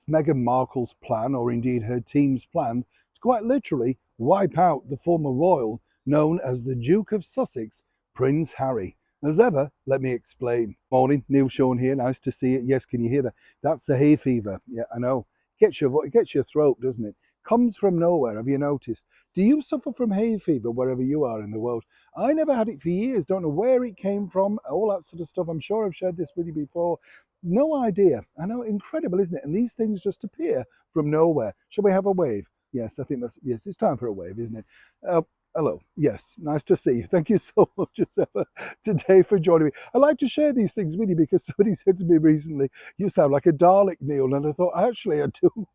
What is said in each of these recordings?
Meghan Markle's plan, or indeed her team's plan, to quite literally wipe out the former royal known as the Duke of Sussex, Prince Harry. As ever, let me explain. Morning, Neil Sean here. Nice to see you. Yes, can you hear that? That's the hay fever. Yeah, I know. Gets your throat, doesn't it? Comes from nowhere. Have you noticed? Do you suffer from hay fever wherever you are in the world? I never had it for years. Don't know where it came from. All that sort of stuff. I'm sure I've shared this with you before. No idea. I know, incredible, isn't it? And these things just appear from nowhere. Shall we have a wave? Yes, I think yes, it's time for a wave, isn't it? Hello. Yes, nice to see you. Thank you so much as ever today for joining me. I like to share these things with you because somebody said to me recently, "You sound like a Dalek, Neil," and I thought, actually, I do.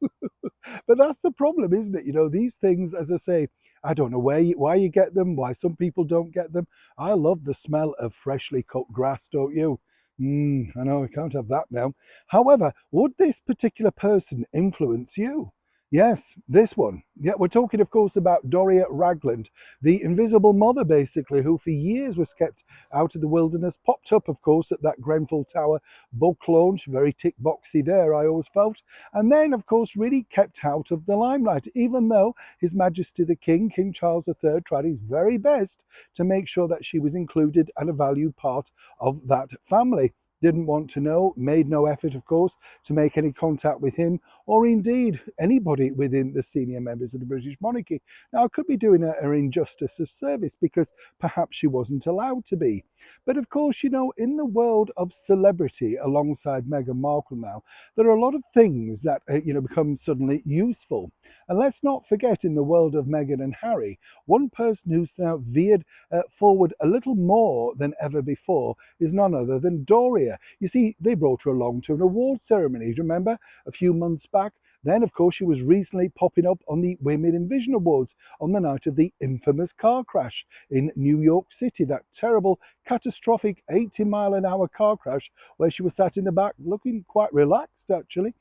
But that's the problem, isn't it? You know, these things, as I say, I don't know why you get them, why some people don't get them. I love the smell of freshly cut grass, don't you? I know I can't have that now. However, would this particular person influence you? Yes, this one. Yeah, we're talking, of course, about Doria Ragland, the invisible mother, basically, who for years was kept out of the wilderness, popped up, of course, at that Grenfell Tower book launch, very tick boxy there, I always felt, and then, of course, really kept out of the limelight, even though His Majesty the King, King Charles III, tried his very best to make sure that she was included and a valued part of that family. Didn't want to know, made no effort, of course, to make any contact with him or indeed anybody within the senior members of the British monarchy. Now, I could be doing her injustice of service because perhaps she wasn't allowed to be. But of course, you know, in the world of celebrity alongside Meghan Markle now, there are a lot of things that, become suddenly useful. And let's not forget, in the world of Meghan and Harry, one person who's now veered forward a little more than ever before is none other than Doria. You see, they brought her along to an award ceremony, remember, a few months back. Then, of course, she was recently popping up on the Women in Vision Awards on the night of the infamous car crash in New York City, that terrible, catastrophic 80-mile-an-hour car crash where she was sat in the back looking quite relaxed, actually.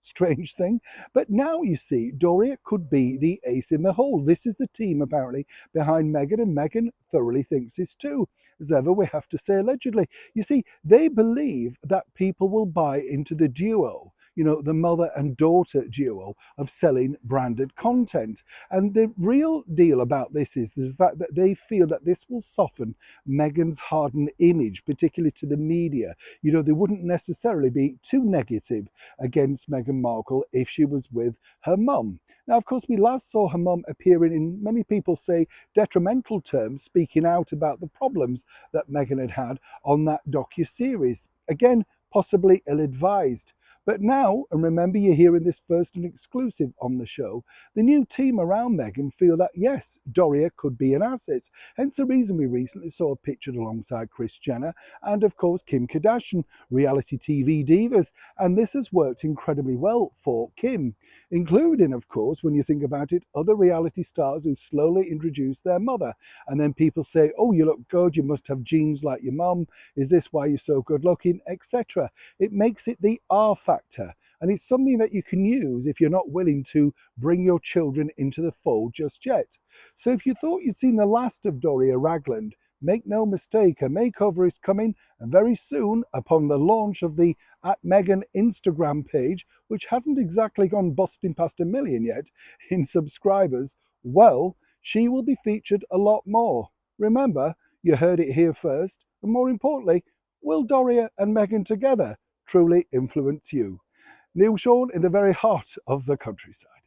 Strange thing. But now you see, Doria could be the ace in the hole. This is the team apparently behind Meghan, and Meghan thoroughly thinks this too. As ever, we have to say allegedly. You see, they believe that people will buy into the duo, you know, the mother and daughter duo of selling branded content. And the real deal about this is the fact that they feel that this will soften Meghan's hardened image, particularly to the media. You know, they wouldn't necessarily be too negative against Meghan Markle if she was with her mum. Now, of course, we last saw her mum appearing in, many people say, detrimental terms, speaking out about the problems that Meghan had had on that docu-series. Again, possibly ill-advised. But now, and remember you're hearing this first and exclusive on the show, the new team around Meghan feel that, yes, Doria could be an asset. Hence the reason we recently saw her pictured alongside Kris Jenner and, of course, Kim Kardashian, reality TV divas. And this has worked incredibly well for Kim, including, of course, when you think about it, other reality stars who slowly introduce their mother. And then people say, oh, you look good, you must have genes like your mum, is this why you're so good looking, etc. It makes it the R factor, and it's something that you can use if you're not willing to bring your children into the fold just yet. So if you thought you'd seen the last of Doria Ragland, make no mistake, a makeover is coming, and very soon, upon the launch of the @Meghan Instagram page, which hasn't exactly gone busting past 1 million yet in subscribers, well, she will be featured a lot more. Remember, you heard it here first, and more importantly, will Doria and Meghan together truly influence you? Neil Sean in the very heart of the countryside.